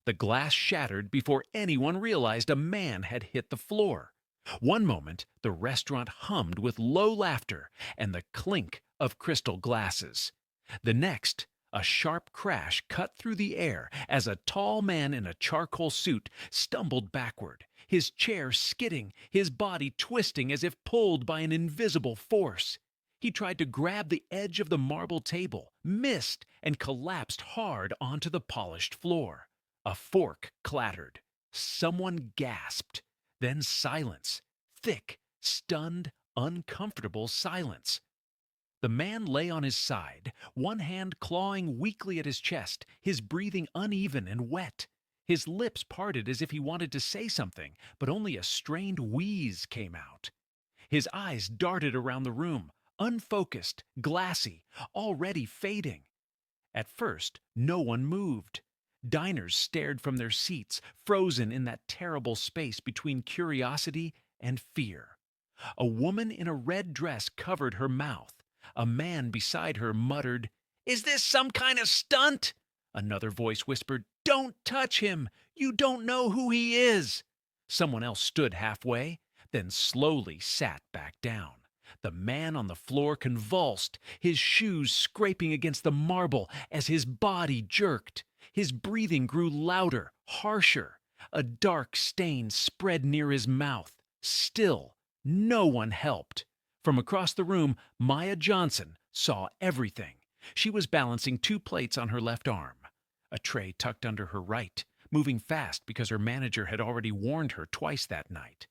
The glass shattered before anyone realized a man had hit the floor. One moment, the restaurant hummed with low laughter and the clink of crystal glasses. The next, a sharp crash cut through the air as a tall man in a charcoal suit stumbled backward, his chair skidding, his body twisting as if pulled by an invisible force. He tried to grab the edge of the marble table, missed, and collapsed hard onto the polished floor. A fork clattered. Someone gasped. Then silence. Thick, stunned, uncomfortable silence. The man lay on his side, one hand clawing weakly at his chest, his breathing uneven and wet. His lips parted as if he wanted to say something, but only a strained wheeze came out. His eyes darted around the room, unfocused, glassy, already fading. At first, no one moved. Diners stared from their seats, frozen in that terrible space between curiosity and fear. A woman in a red dress covered her mouth. A man beside her muttered, "Is this some kind of stunt?" Another voice whispered, "Don't touch him! You don't know who he is!" Someone else stood halfway, then slowly sat back down. The man on the floor convulsed, his shoes scraping against the marble as his body jerked. His breathing grew louder, harsher. A dark stain spread near his mouth. Still, no one helped. From across the room, Maya Johnson saw everything. She was balancing two plates on her left arm, a tray tucked under her right, moving fast because her manager had already warned her twice that night.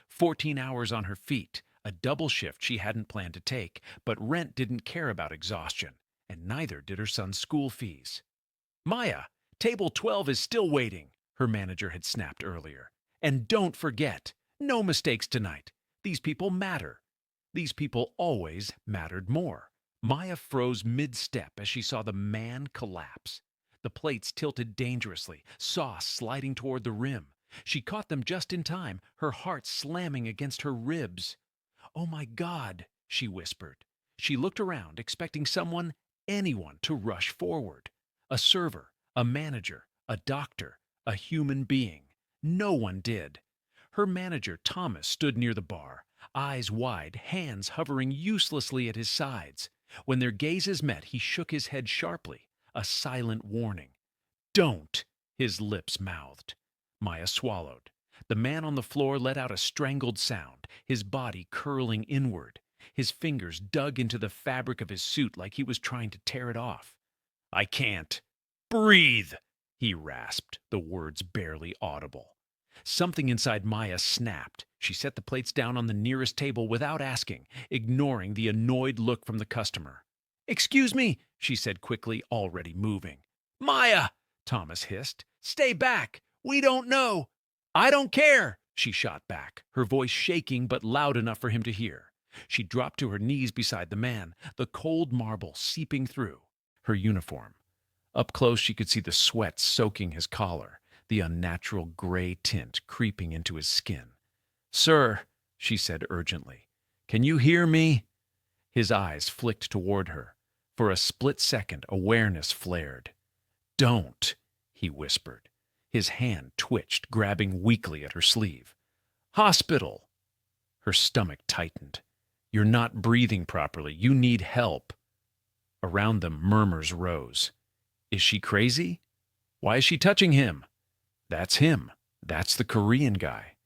14 hours on her feet, a double shift she hadn't planned to take, but rent didn't care about exhaustion, and neither did her son's school fees. "Maya, table 12 is still waiting," her manager had snapped earlier. "And don't forget, no mistakes tonight. These people matter." These people always mattered more. Maya froze mid-step as she saw the man collapse. The plates tilted dangerously, sauce sliding toward the rim. She caught them just in time, her heart slamming against her ribs. "Oh my God," she whispered. She looked around, expecting someone, anyone, to rush forward. A server, a manager, a doctor, a human being. No one did. Her manager, Thomas, stood near the bar, eyes wide, hands hovering uselessly at his sides. When their gazes met, he shook his head sharply, a silent warning. "Don't," his lips mouthed. Maya swallowed. The man on the floor let out a strangled sound, his body curling inward. His fingers dug into the fabric of his suit like he was trying to tear it off. "I can't breathe," he rasped, the words barely audible. Something inside Maya snapped. She set the plates down on the nearest table without asking, ignoring the annoyed look from the customer. "Excuse me," she said quickly, already moving. "Maya!" Thomas hissed. "Stay back! We don't know!" "I don't care!" she shot back, her voice shaking but loud enough for him to hear. She dropped to her knees beside the man, the cold marble seeping through. Her uniform. Up close she could see the sweat soaking his collar, the unnatural gray tint creeping into his skin. "Sir," she said urgently, "can you hear me?" His eyes flicked toward her. For a split second, awareness flared. "Don't," he whispered. His hand twitched, grabbing weakly at her sleeve. "Hospital!" Her stomach tightened. "You're not breathing properly. You need help." Around them, murmurs rose. Is she crazy? Why is she touching him? That's him. That's the Korean guy.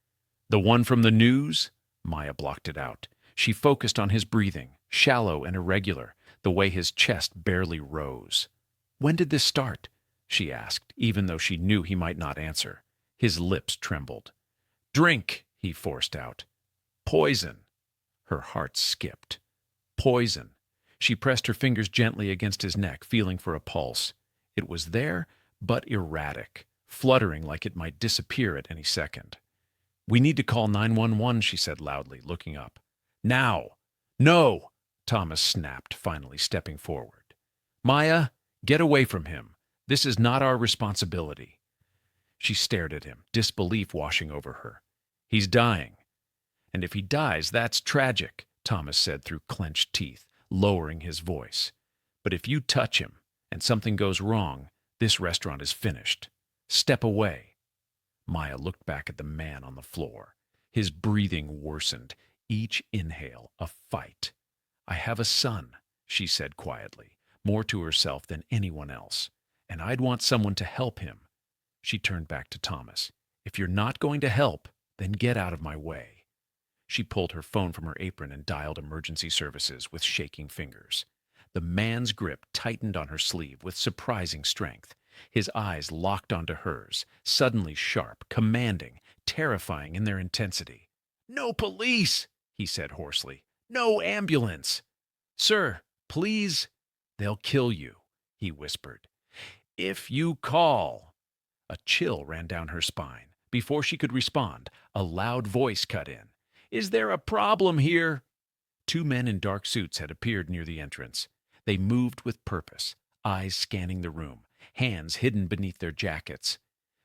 The one from the news? Maya blocked it out. She focused on his breathing, shallow and irregular, the way his chest barely rose. "When did this start?" she asked, even though she knew he might not answer. His lips trembled. "Drink," he forced out. "Poison." Her heart skipped. Poison. She pressed her fingers gently against his neck, feeling for a pulse. It was there, but erratic, fluttering like it might disappear at any second. "We need to call 911, she said loudly, looking up. "Now!" "No!" Thomas snapped, finally stepping forward. "Maya, get away from him. This is not our responsibility." She stared at him, disbelief washing over her. "He's dying." "And if he dies, that's tragic," Thomas said through clenched teeth, lowering his voice. "But if you touch him, and something goes wrong, this restaurant is finished." Step away. Maya looked back at the man on the floor. His breathing worsened. Each inhale, a fight. I have a son, she said quietly, more to herself than anyone else, and I'd want someone to help him. She turned back to Thomas. If you're not going to help, then get out of my way. She pulled her phone from her apron and dialed emergency services with shaking fingers. The man's grip tightened on her sleeve with surprising strength. His eyes locked onto hers, suddenly sharp, commanding, terrifying in their intensity. "No police!" he said hoarsely. "No ambulance!" "Sir, please." "They'll kill you," he whispered. "If you call." A chill ran down her spine. Before she could respond, a loud voice cut in. "Is there a problem here?" Two men in dark suits had appeared near the entrance. They moved with purpose, eyes scanning the room, hands hidden beneath their jackets.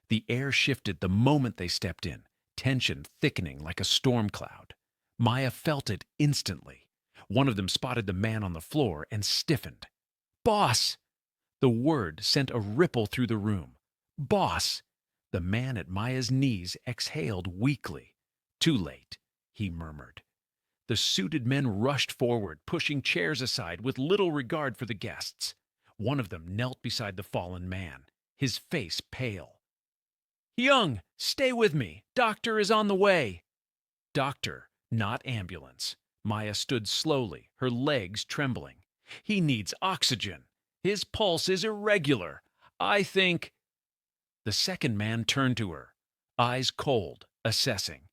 The air shifted the moment they stepped in, tension thickening like a storm cloud. Maya felt it instantly. One of them spotted the man on the floor and stiffened. "Boss!" The word sent a ripple through the room. "Boss!" The man at Maya's knees exhaled weakly. "Too late," he murmured. The suited men rushed forward, pushing chairs aside with little regard for the guests. One of them knelt beside the fallen man, his face pale. "Young, stay with me. Doctor is on the way." Doctor, not ambulance. Maya stood slowly, her legs trembling. "He needs oxygen. His pulse is irregular. I think—" The second man turned to her, eyes cold, assessing.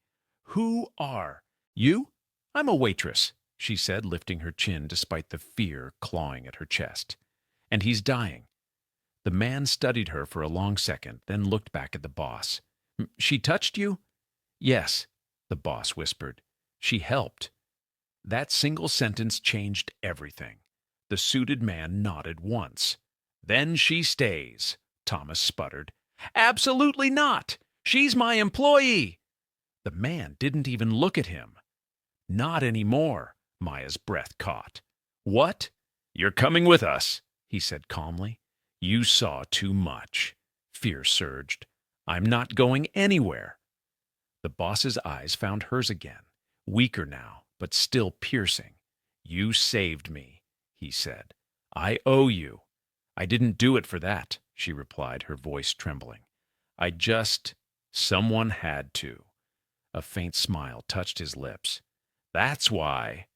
"Who are you?" "I'm a waitress," she said, lifting her chin despite the fear clawing at her chest. "And he's dying." The man studied her for a long second, then looked back at the boss. "She touched you?" "Yes," the boss whispered. "She helped." That single sentence changed everything. The suited man nodded once. "Then she stays," Thomas sputtered. "Absolutely not! She's my employee!" The man didn't even look at him. "Not anymore," Maya's breath caught. "What?" "You're coming with us," he said calmly. "You saw too much." Fear surged. "I'm not going anywhere." The boss's eyes found hers again, weaker now, but still piercing. "You saved me," he said. "I owe you." "I didn't do it for that," she replied, her voice trembling. Someone had to." A faint smile touched his lips. "That's why."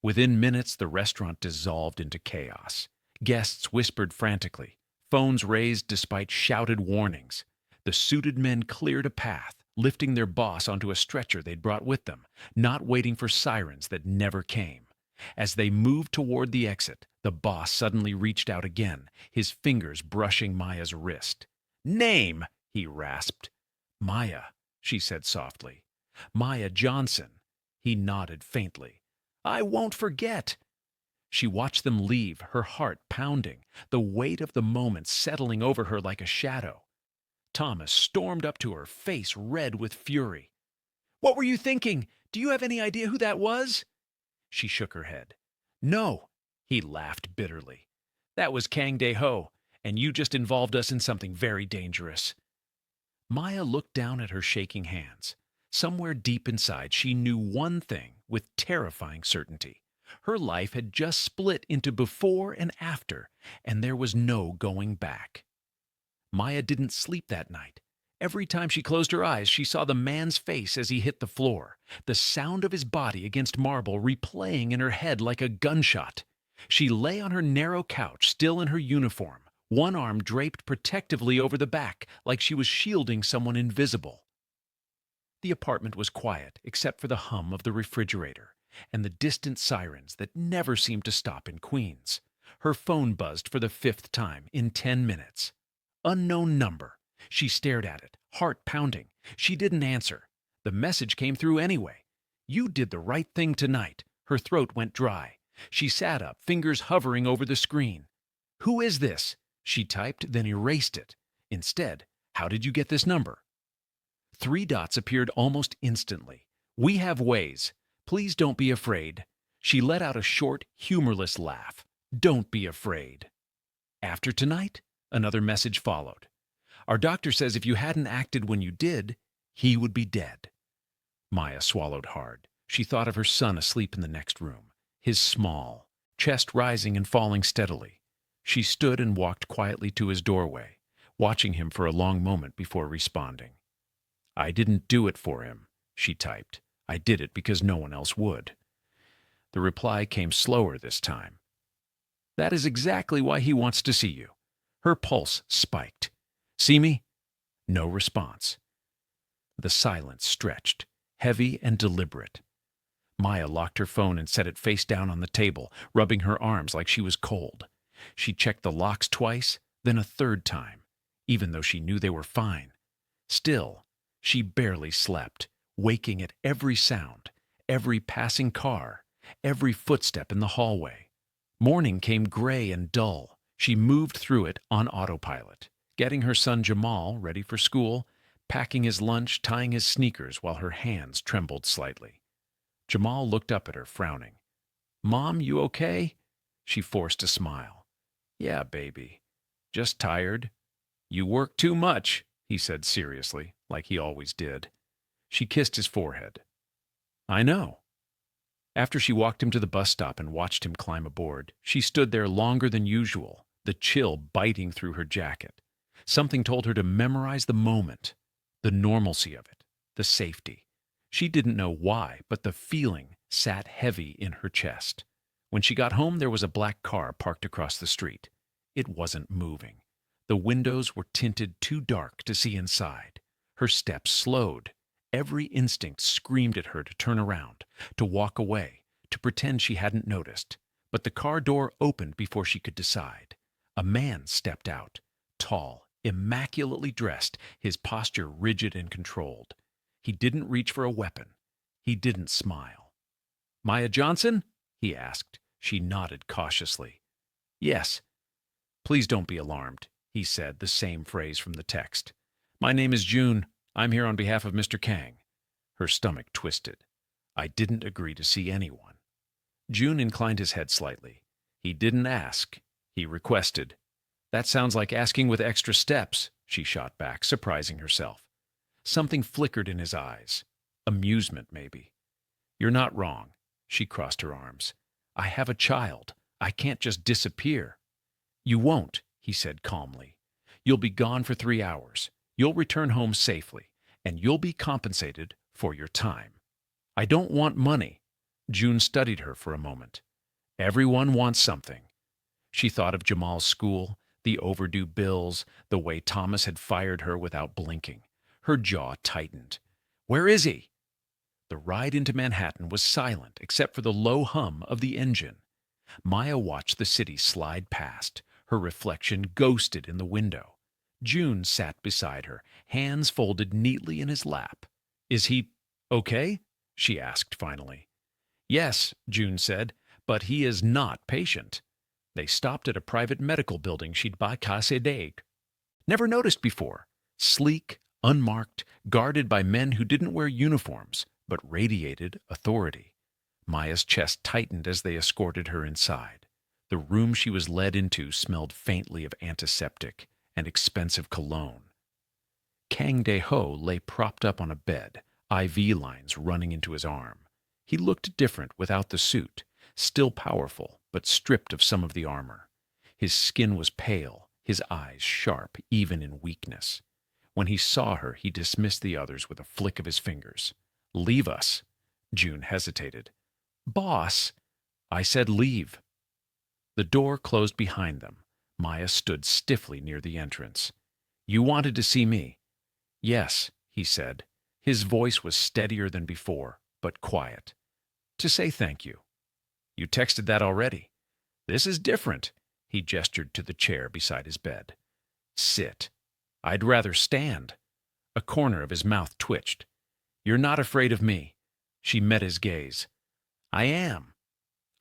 Within minutes, the restaurant dissolved into chaos. Guests whispered frantically, phones raised despite shouted warnings. The suited men cleared a path, lifting their boss onto a stretcher they'd brought with them, not waiting for sirens that never came. As they moved toward the exit, the boss suddenly reached out again, his fingers brushing Maya's wrist. "Name!" he rasped. "Maya," she said softly. "Maya Johnson." He nodded faintly. "I won't forget." She watched them leave, her heart pounding, the weight of the moment settling over her like a shadow. Thomas stormed up to her, face red with fury. "What were you thinking? Do you have any idea who that was?" She shook her head. "No," he laughed bitterly. "That was Kang Dae-ho, and you just involved us in something very dangerous." Maya looked down at her shaking hands. Somewhere deep inside, she knew one thing with terrifying certainty. Her life had just split into before and after, and there was no going back. Maya didn't sleep that night. Every time she closed her eyes, she saw the man's face as he hit the floor, the sound of his body against marble replaying in her head like a gunshot. She lay on her narrow couch, still in her uniform, one arm draped protectively over the back, like she was shielding someone invisible. The apartment was quiet, except for the hum of the refrigerator and the distant sirens that never seemed to stop in Queens. Her phone buzzed for the 5th time in 10 minutes. Unknown number. She stared at it, heart pounding. She didn't answer. The message came through anyway. "You did the right thing tonight." Her throat went dry. She sat up, fingers hovering over the screen. "Who is this?" She typed, then erased it. Instead, "How did you get this number?" 3 dots appeared almost instantly. "We have ways. Please don't be afraid." She let out a short, humorless laugh. "Don't be afraid." "After tonight?" Another message followed. Our doctor says if you hadn't acted when you did, he would be dead. Maya swallowed hard. She thought of her son asleep in the next room, his small, chest rising and falling steadily. She stood and walked quietly to his doorway, watching him for a long moment before responding. "I didn't do it for him," she typed. "I did it because no one else would." The reply came slower this time. "That is exactly why he wants to see you." Her pulse spiked. "See me?" No response. The silence stretched, heavy and deliberate. Maya locked her phone and set it face down on the table, rubbing her arms like she was cold. She checked the locks twice, then a third time, even though she knew they were fine. Still, she barely slept, waking at every sound, every passing car, every footstep in the hallway. Morning came gray and dull. She moved through it on autopilot, getting her son Jamal ready for school, packing his lunch, tying his sneakers while her hands trembled slightly. Jamal looked up at her, frowning. "Mom, you okay?" She forced a smile. "Yeah, baby. Just tired." "You work too much," he said seriously, like he always did. She kissed his forehead. "I know." After she walked him to the bus stop and watched him climb aboard, she stood there longer than usual, the chill biting through her jacket. Something told her to memorize the moment, the normalcy of it, the safety. She didn't know why, but the feeling sat heavy in her chest. When she got home, there was a black car parked across the street. It wasn't moving. The windows were tinted too dark to see inside. Her steps slowed. Every instinct screamed at her to turn around, to walk away, to pretend she hadn't noticed. But the car door opened before she could decide. A man stepped out, tall, immaculately dressed, his posture rigid and controlled. He didn't reach for a weapon. He didn't smile. "Maya Johnson?" he asked. She nodded cautiously. "Yes." "Please don't be alarmed," he said, the same phrase from the text. "My name is June. I'm here on behalf of Mr. Kang." Her stomach twisted. "I didn't agree to see anyone." June inclined his head slightly. "He didn't ask. He requested." "That sounds like asking with extra steps," she shot back, surprising herself. Something flickered in his eyes. Amusement, maybe. "You're not wrong." She crossed her arms. "I have a child. I can't just disappear." "You won't," he said calmly. "You'll be gone for 3 hours. You'll return home safely, and you'll be compensated for your time." "I don't want money." June studied her for a moment. "Everyone wants something." She thought of Jamal's school, the overdue bills, the way Thomas had fired her without blinking. Her jaw tightened. "Where is he?" The ride into Manhattan was silent except for the low hum of the engine. Maya watched the city slide past, her reflection ghosted in the window. June sat beside her, hands folded neatly in his lap. "Is he okay?" she asked finally. "Yes," June said, "but he is not patient." They stopped at a private medical building she'd by Casse d'Ague. Never noticed before. Sleek, unmarked, guarded by men who didn't wear uniforms, but radiated authority. Maya's chest tightened as they escorted her inside. The room she was led into smelled faintly of antiseptic and expensive cologne. Kang De-ho lay propped up on a bed, IV lines running into his arm. He looked different without the suit, still powerful, but stripped of some of the armor. His skin was pale, his eyes sharp, even in weakness. When he saw her, he dismissed the others with a flick of his fingers. "Leave us." June hesitated. "Boss." "I said leave." The door closed behind them. Maya stood stiffly near the entrance. "You wanted to see me?" "Yes," he said. His voice was steadier than before, but quiet. "To say thank you." "You texted that already." "This is different." He gestured to the chair beside his bed. "Sit." "I'd rather stand." A corner of his mouth twitched. "You're not afraid of me." She met his gaze. "I am.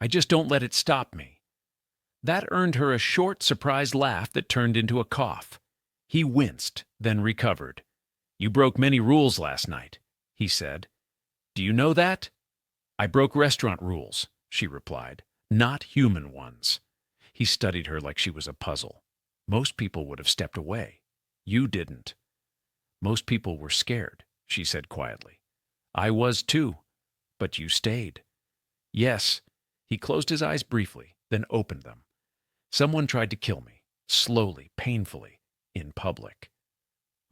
I just don't let it stop me." That earned her a short, surprised laugh that turned into a cough. He winced, then recovered. "You broke many rules last night," he said. "Do you know that?" "I broke restaurant rules," she replied, "not human ones." He studied her like she was a puzzle. Most people would have stepped away. You didn't. Most people were scared, she said quietly. I was too, but you stayed. Yes. He closed his eyes briefly, then opened them. Someone tried to kill me, slowly, painfully, in public.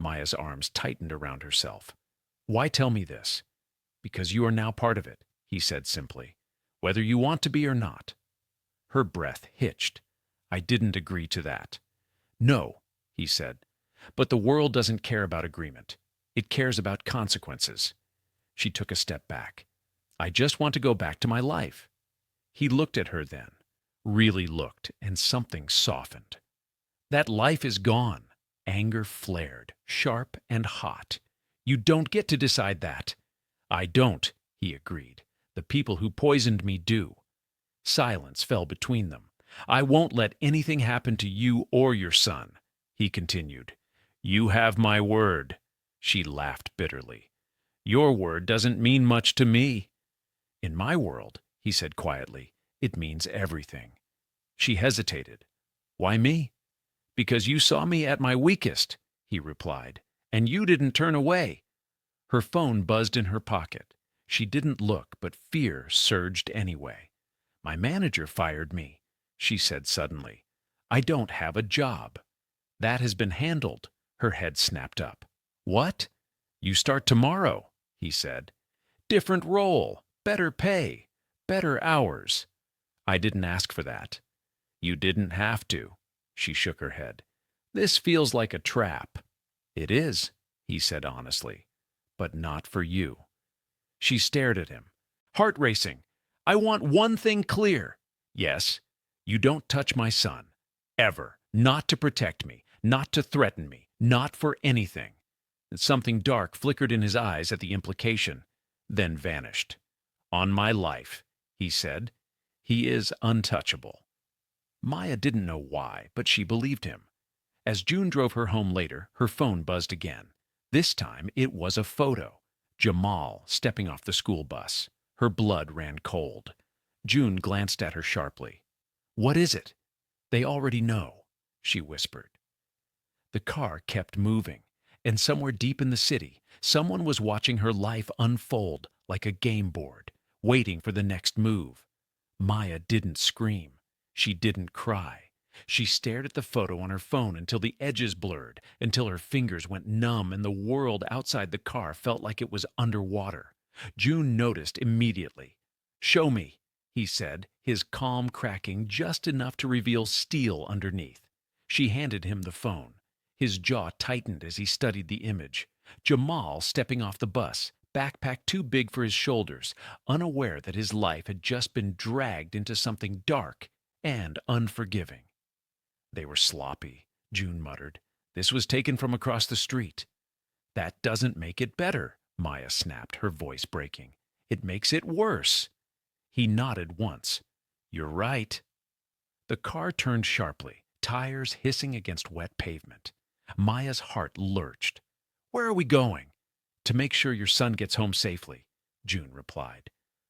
Maya's arms tightened around herself. Why tell me this? Because you are now part of it, he said simply, whether you want to be or not. Her breath hitched. I didn't agree to that. No, he said, but the world doesn't care about agreement. It cares about consequences. She took a step back. I just want to go back to my life. He looked at her then, really looked, and something softened. That life is gone. Anger flared, sharp and hot. You don't get to decide that. I don't, he agreed. The people who poisoned me do. Silence fell between them. I won't let anything happen to you or your son, he continued. You have my word. She laughed bitterly. Your word doesn't mean much to me. In my world, he said quietly, it means everything. She hesitated. Why me? Because you saw me at my weakest, he replied, and you didn't turn away. Her phone buzzed in her pocket. She didn't look, but fear surged anyway. My manager fired me, she said suddenly. I don't have a job. That has been handled. Her head snapped up. What? You start tomorrow, he said. Different role, better pay, better hours. I didn't ask for that. You didn't have to. She shook her head. This feels like a trap. It is, he said honestly, but not for you. She stared at him, heart racing. I want one thing clear. Yes, you don't touch my son. Ever. Not to protect me, not to threaten me, not for anything. Something dark flickered in his eyes at the implication, then vanished. On my life, he said. He is untouchable. Maya didn't know why, but she believed him. As June drove her home later, her phone buzzed again. This time it was a photo. Jamal stepping off the school bus. Her blood ran cold. June glanced at her sharply. What is it? They already know, she whispered. The car kept moving, and somewhere deep in the city, someone was watching her life unfold like a game board, waiting for the next move. Maya didn't scream. She didn't cry. She stared at the photo on her phone until the edges blurred, until her fingers went numb and the world outside the car felt like it was underwater. June noticed immediately. Show me, he said, his calm cracking just enough to reveal steel underneath. She handed him the phone. His jaw tightened as he studied the image. Jamal stepping off the bus, backpack too big for his shoulders, unaware that his life had just been dragged into something dark and unforgiving. They were sloppy, June muttered. This was taken from across the street. That doesn't make it better, Maya snapped, her voice breaking. It makes it worse. He nodded once. You're right. The car turned sharply, tires hissing against wet pavement. Maya's heart lurched. Where are we going? To make sure your son gets home safely, June replied.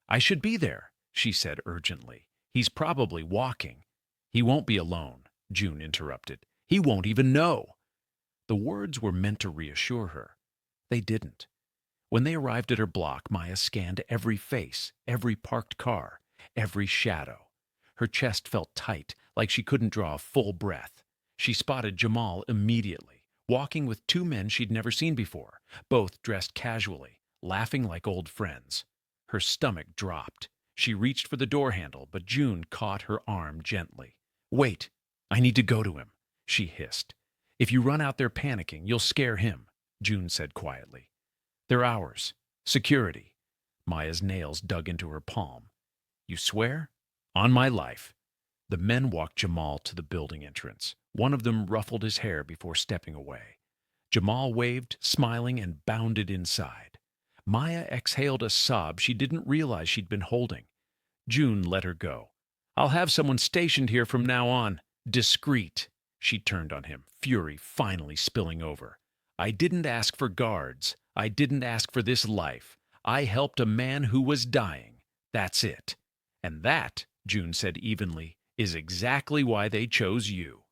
I should be there, she said urgently. He's probably walking. He won't be alone, June interrupted. He won't even know. The words were meant to reassure her. They didn't. When they arrived at her block, Maya scanned every face, every parked car, every shadow. Her chest felt tight, like she couldn't draw a full breath. She spotted Jamal immediately, walking with two men she'd never seen before, both dressed casually, laughing like old friends. Her stomach dropped. She reached for the door handle, but June caught her arm gently. Wait, I need to go to him, she hissed. If you run out there panicking, you'll scare him, June said quietly. They're ours. Security. Maya's nails dug into her palm. You swear? On my life. The men walked Jamal to the building entrance. One of them ruffled his hair before stepping away. Jamal waved, smiling, and bounded inside. Maya exhaled a sob she didn't realize she'd been holding. June let her go. I'll have someone stationed here from now on. Discreet. She turned on him, fury finally spilling over. I didn't ask for guards. I didn't ask for this life. I helped a man who was dying. That's it. And that, June said evenly, is exactly why they chose you.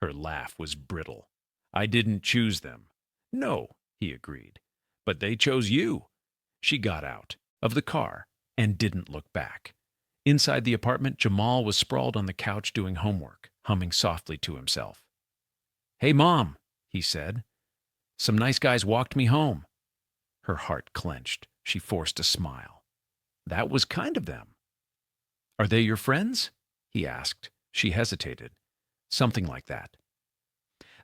Her laugh was brittle. I didn't choose them. No, he agreed. But they chose you. She got out of the car and didn't look back. Inside the apartment, Jamal was sprawled on the couch doing homework, humming softly to himself. Hey, Mom, he said. Some nice guys walked me home. Her heart clenched. She forced a smile. That was kind of them. Are they your friends? He asked. She hesitated. Something like that.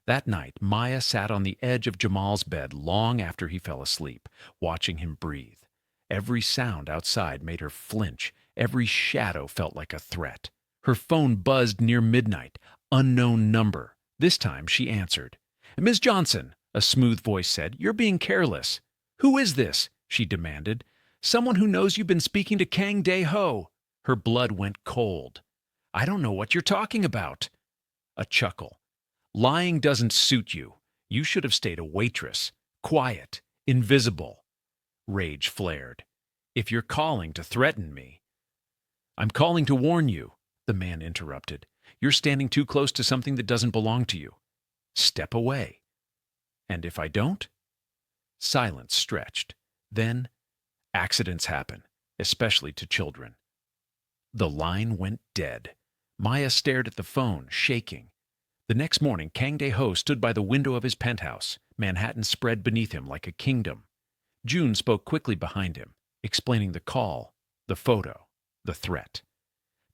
That night, Maya sat on the edge of Jamal's bed long after he fell asleep, watching him breathe. Every sound outside made her flinch. Every shadow felt like a threat. Her phone buzzed near midnight. Unknown number. This time she answered. Miss Johnson, a smooth voice said, you're being careless. Who is this? She demanded. Someone who knows you've been speaking to Kang Dae-ho. Her blood went cold. I don't know what you're talking about. A chuckle. Lying doesn't suit you. You should have stayed a waitress. Quiet. Invisible. Rage flared. If you're calling to threaten me. I'm calling to warn you, the man interrupted. You're standing too close to something that doesn't belong to you. Step away. And if I don't? Silence stretched. Then, accidents happen, especially to children. The line went dead. Maya stared at the phone, shaking. The next morning, Kang Dae-ho stood by the window of his penthouse, Manhattan spread beneath him like a kingdom. June spoke quickly behind him, explaining the call, the photo, the threat.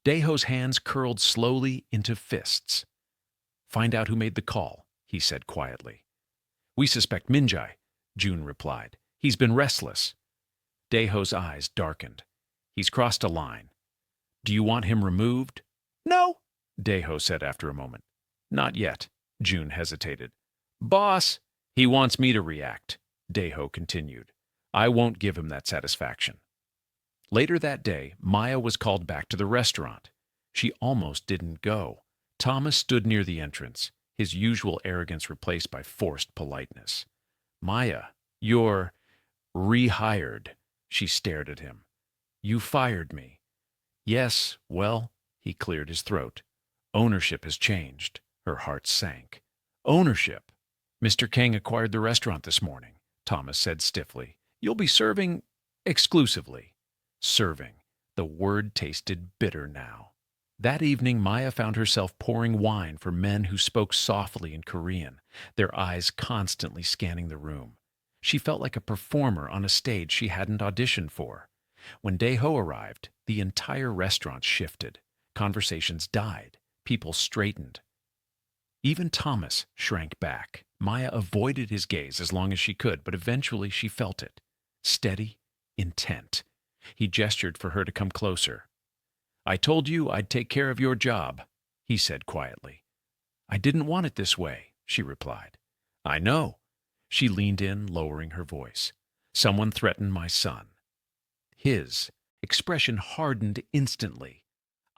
Dae-ho's hands curled slowly into fists. Find out who made the call, he said quietly. We suspect Minjai, June replied. He's been restless. Dae-ho's eyes darkened. He's crossed a line. Do you want him removed? No, Dae-ho said after a moment. Not yet, June hesitated. Boss, he wants me to react, Dae-ho continued. I won't give him that satisfaction. Later that day, Maya was called back to the restaurant. She almost didn't go. Thomas stood near the entrance, his usual arrogance replaced by forced politeness. Maya, you're rehired. She stared at him. You fired me. Yes, well, he cleared his throat. Ownership has changed. Her heart sank. Ownership? Mr. Kang acquired the restaurant this morning, Thomas said stiffly. You'll be serving exclusively. Serving. The word tasted bitter now. That evening, Maya found herself pouring wine for men who spoke softly in Korean, their eyes constantly scanning the room. She felt like a performer on a stage she hadn't auditioned for. When Dae-ho arrived, the entire restaurant shifted. Conversations died. People straightened. Even Thomas shrank back. Maya avoided his gaze as long as she could, but eventually she felt it. Steady, intent. He gestured for her to come closer. I told you I'd take care of your job, he said quietly. I didn't want it this way, she replied. I know. She leaned in, lowering her voice. Someone threatened my son. His expression hardened instantly.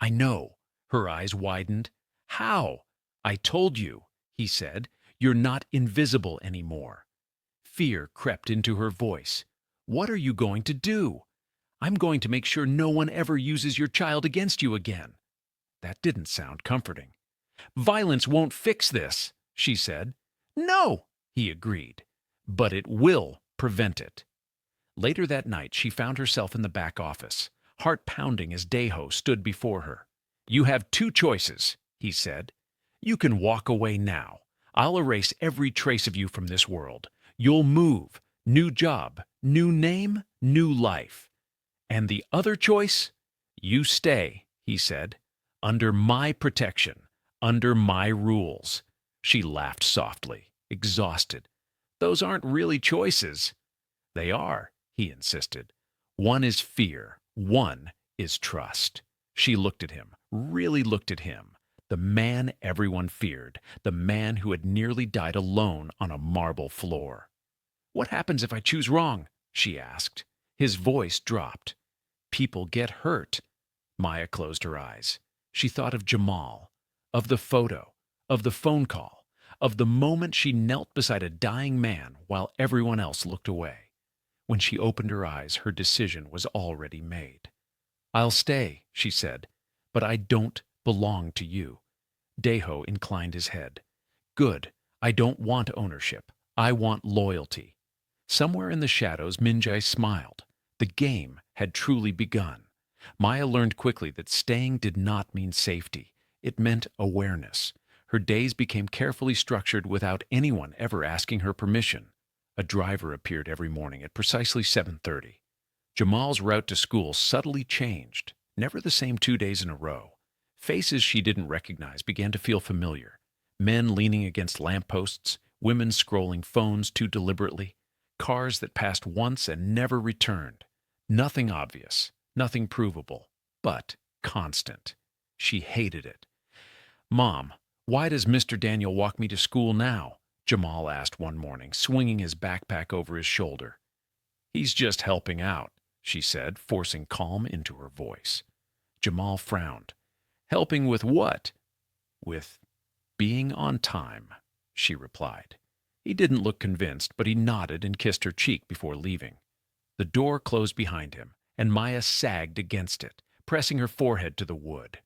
I know. Her eyes widened. How? I told you, he said. You're not invisible anymore. Fear crept into her voice. What are you going to do? I'm going to make sure no one ever uses your child against you again. That didn't sound comforting. Violence won't fix this, she said. No, he agreed. But it will prevent it. Later that night, she found herself in the back office, heart pounding as Dae-ho stood before her. You have two choices, he said. You can walk away now. I'll erase every trace of you from this world. You'll move. New job, new name, new life. And the other choice? You stay, he said, under my protection, under my rules. She laughed softly, exhausted. Those aren't really choices. They are, he insisted. One is fear, one is trust. She looked at him, really looked at him. The man everyone feared, the man who had nearly died alone on a marble floor. What happens if I choose wrong? She asked. His voice dropped. People get hurt. Maya closed her eyes. She thought of Jamal, of the photo, of the phone call, of the moment she knelt beside a dying man while everyone else looked away. When she opened her eyes, her decision was already made. I'll stay, she said, but I don't belong to you. Dae-ho inclined his head. Good. I don't want ownership. I want loyalty. Somewhere in the shadows, Minjae smiled. The game had truly begun. Maya learned quickly that staying did not mean safety. It meant awareness. Her days became carefully structured without anyone ever asking her permission. A driver appeared every morning at precisely 7:30. Jamal's route to school subtly changed, never the same 2 days in a row. Faces she didn't recognize began to feel familiar. Men leaning against lampposts, women scrolling phones too deliberately, cars that passed once and never returned. Nothing obvious, nothing provable, but constant. She hated it. "Mom, why does Mr. Daniel walk me to school now?" Jamal asked one morning, swinging his backpack over his shoulder. "He's just helping out," she said, forcing calm into her voice. Jamal frowned. "Helping with what?" "With being on time," she replied. He didn't look convinced, but he nodded and kissed her cheek before leaving. The door closed behind him, and Maya sagged against it, pressing her forehead to the wood.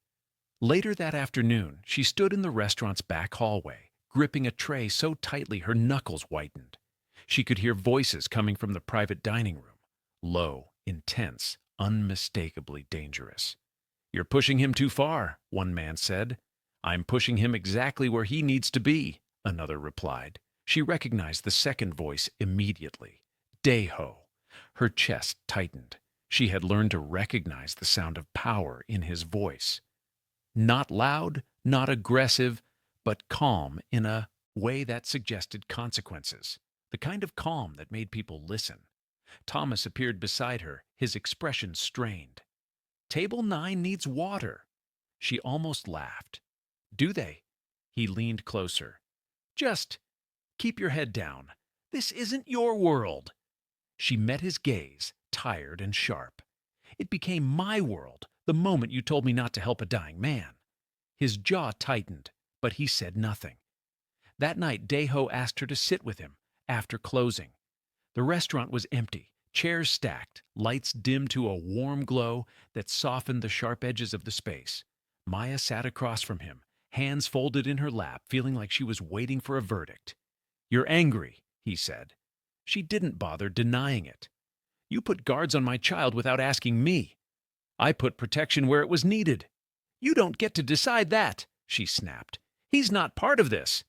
Later that afternoon, she stood in the restaurant's back hallway, gripping a tray so tightly her knuckles whitened. She could hear voices coming from the private dining room, low, intense, unmistakably dangerous. "You're pushing him too far," one man said. "I'm pushing him exactly where he needs to be," another replied. She recognized the second voice immediately. Daeho. Her chest tightened. She had learned to recognize the sound of power in his voice. Not loud, not aggressive, but calm in a way that suggested consequences. The kind of calm that made people listen. Thomas appeared beside her, his expression strained. "Table 9 needs water." She almost laughed. "Do they?" He leaned closer. "Just keep your head down. This isn't your world." She met his gaze, tired and sharp. "It became my world the moment you told me not to help a dying man." His jaw tightened, but he said nothing. That night, Daeho asked her to sit with him after closing. The restaurant was empty, chairs stacked, lights dimmed to a warm glow that softened the sharp edges of the space. Maya sat across from him, hands folded in her lap, feeling like she was waiting for a verdict. "You're angry," he said. She didn't bother denying it. "You put guards on my child without asking me. I put protection where it was needed." "You don't get to decide that," she snapped. "He's not part of this."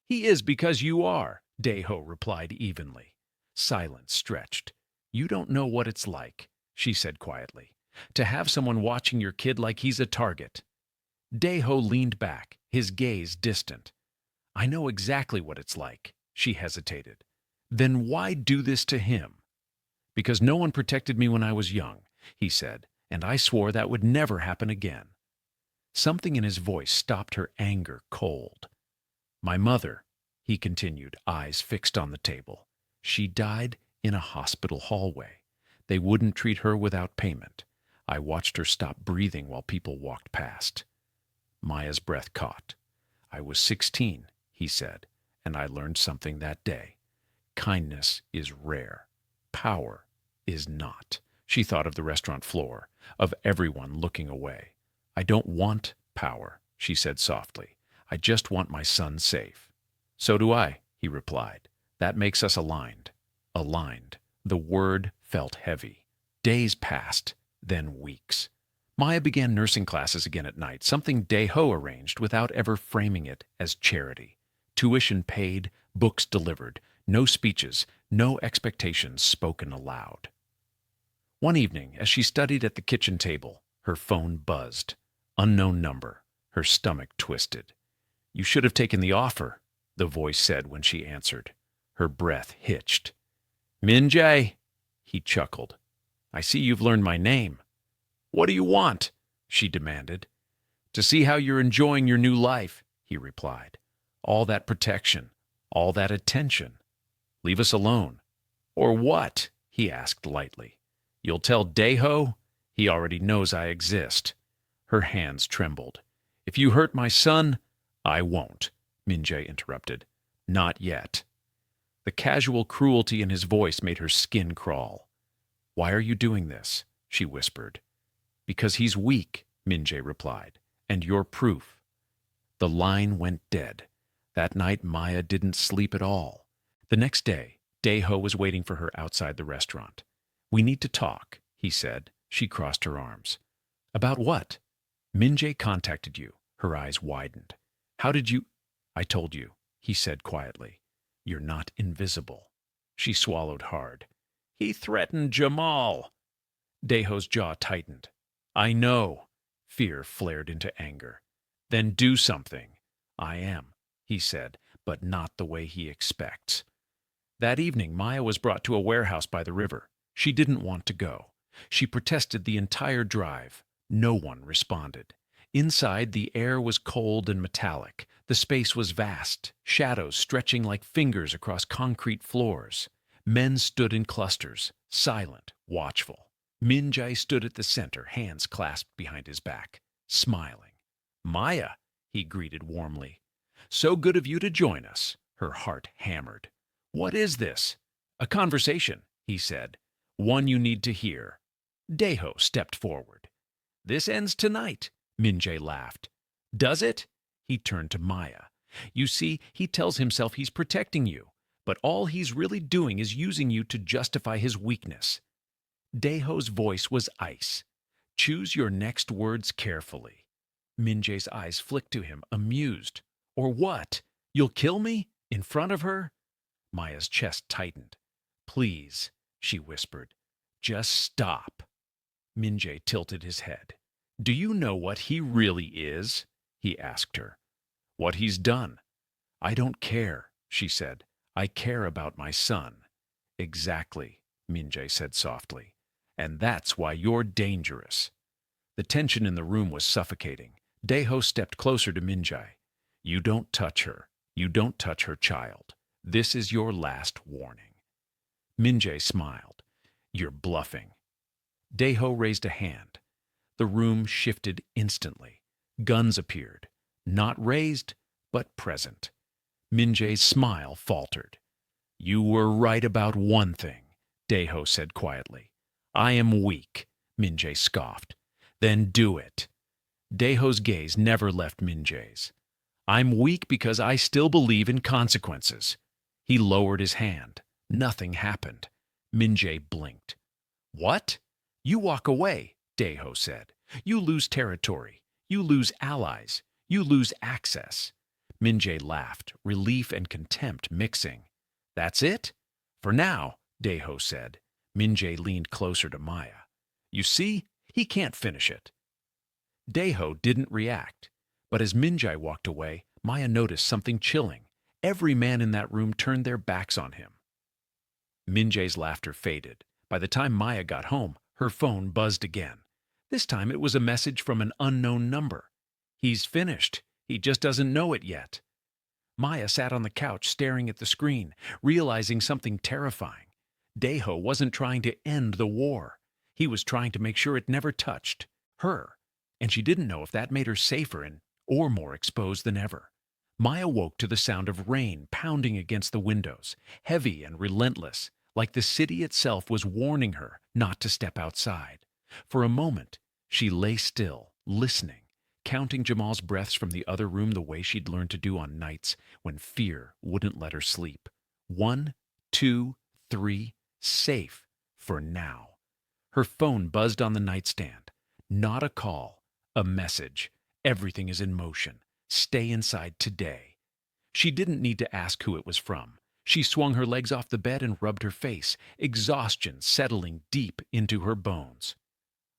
"He is because you are," Daeho replied evenly. Silence stretched. "You don't know what it's like," she said quietly, "to have someone watching your kid like he's a target." Daeho leaned back, his gaze distant. "I know exactly what it's like." She hesitated. "Then why do this to him?" "Because no one protected me when I was young," he said, "and I swore that would never happen again." Something in his voice stopped her anger cold. "My mother," he continued, eyes fixed on the table. "She died in a hospital hallway. They wouldn't treat her without payment. I watched her stop breathing while people walked past." Maya's breath caught. "I was 16, he said, and I learned something that day. Kindness is rare. Power is not." She thought of the restaurant floor, of everyone looking away. "I don't want power," she said softly. "I just want my son safe." "So do I," he replied. "That makes us aligned." Aligned. The word felt heavy. Days passed, then weeks. Maya began nursing classes again at night, something Daeho arranged without ever framing it as charity. Tuition paid, books delivered, no speeches, no expectations spoken aloud. One evening, as she studied at the kitchen table, her phone buzzed. Unknown number. Her stomach twisted. "You should have taken the offer," the voice said when she answered. Her breath hitched. "Minjae," he chuckled. "I see you've learned my name." "What do you want?" she demanded. "To see how you're enjoying your new life," he replied. "All that protection, all that attention. Leave us alone." "Or what?" he asked lightly. "You'll tell Daeho? He already knows I exist." Her hands trembled. "If you hurt my son—" "I won't," Minjae interrupted. "Not yet." The casual cruelty in his voice made her skin crawl. "Why are you doing this?" she whispered. "Because he's weak," Minjae replied, "and you're proof." The line went dead. That night, Maya didn't sleep at all. The next day, Daeho was waiting for her outside the restaurant. "We need to talk," he said. She crossed her arms. "About what?" "Min-jae contacted you." Her eyes widened. "How did you—" "I told you," he said quietly. "You're not invisible." She swallowed hard. "He threatened Jamal." Daeho's jaw tightened. "I know." Fear flared into anger. "Then do something." "I am," he said, but not the way he expects. That evening, Maya was brought to a warehouse by the river. She didn't want to go. She protested the entire drive. No one responded. Inside, the air was cold and metallic. The space was vast, shadows stretching like fingers across concrete floors. Men stood in clusters, silent, watchful. Min-jae stood at the center, hands clasped behind his back, smiling. "Maya," he greeted warmly. "So good of you to join us." Her heart hammered. "What is this?" "A conversation," he said. "One you need to hear." Daeho stepped forward. "This ends tonight," Min-jae laughed. "Does it?" He turned to Maya. "You see, he tells himself he's protecting you, but all he's really doing is using you to justify his weakness." Daeho's voice was ice. "Choose your next words carefully." Min-jae's eyes flicked to him, amused. "Or what? You'll kill me? In front of her?" Maya's chest tightened. "Please," she whispered. "Just stop." Min-jae tilted his head. "Do you know what he really is?" he asked her. "What he's done." "I don't care," she said. "I care about my son." "Exactly," Min-jae said softly. "And that's why you're dangerous." The tension in the room was suffocating. Daeho stepped closer to Min-jae. "You don't touch her. You don't touch her child. This is your last warning." Min-jae smiled. "You're bluffing." Daeho raised a hand. The room shifted instantly. Guns appeared, not raised, but present. Min-jae's smile faltered. "You were right about one thing," Daeho said quietly. "I am weak," Min-jae scoffed. "Then do it." Daeho's gaze never left Min-jae's. "I'm weak because I still believe in consequences." He lowered his hand. Nothing happened. Min-jae blinked. "What?" "You walk away," Daeho said. "You lose territory. You lose allies. You lose access." Min-jae laughed, relief and contempt mixing. "That's it?" "For now," Daeho said. Min-jae leaned closer to Maya. "You see, he can't finish it." Daeho didn't react. But as Min-jae walked away, Maya noticed something chilling. Every man in that room turned their backs on him. Min-jae's laughter faded. By the time Maya got home, her phone buzzed again. This time it was a message from an unknown number. "He's finished. He just doesn't know it yet." Maya sat on the couch staring at the screen, realizing something terrifying. Daeho wasn't trying to end the war. He was trying to make sure it never touched her. And she didn't know if that made her safer or more exposed than ever. Maya woke to the sound of rain pounding against the windows, heavy and relentless, like the city itself was warning her not to step outside. For a moment, she lay still, listening, counting Jamal's breaths from the other room the way she'd learned to do on nights when fear wouldn't let her sleep. 1, 2, 3, safe for now. Her phone buzzed on the nightstand. Not a call, a message. "Everything is in motion. Stay inside today." She didn't need to ask who it was from. She swung her legs off the bed and rubbed her face, exhaustion settling deep into her bones.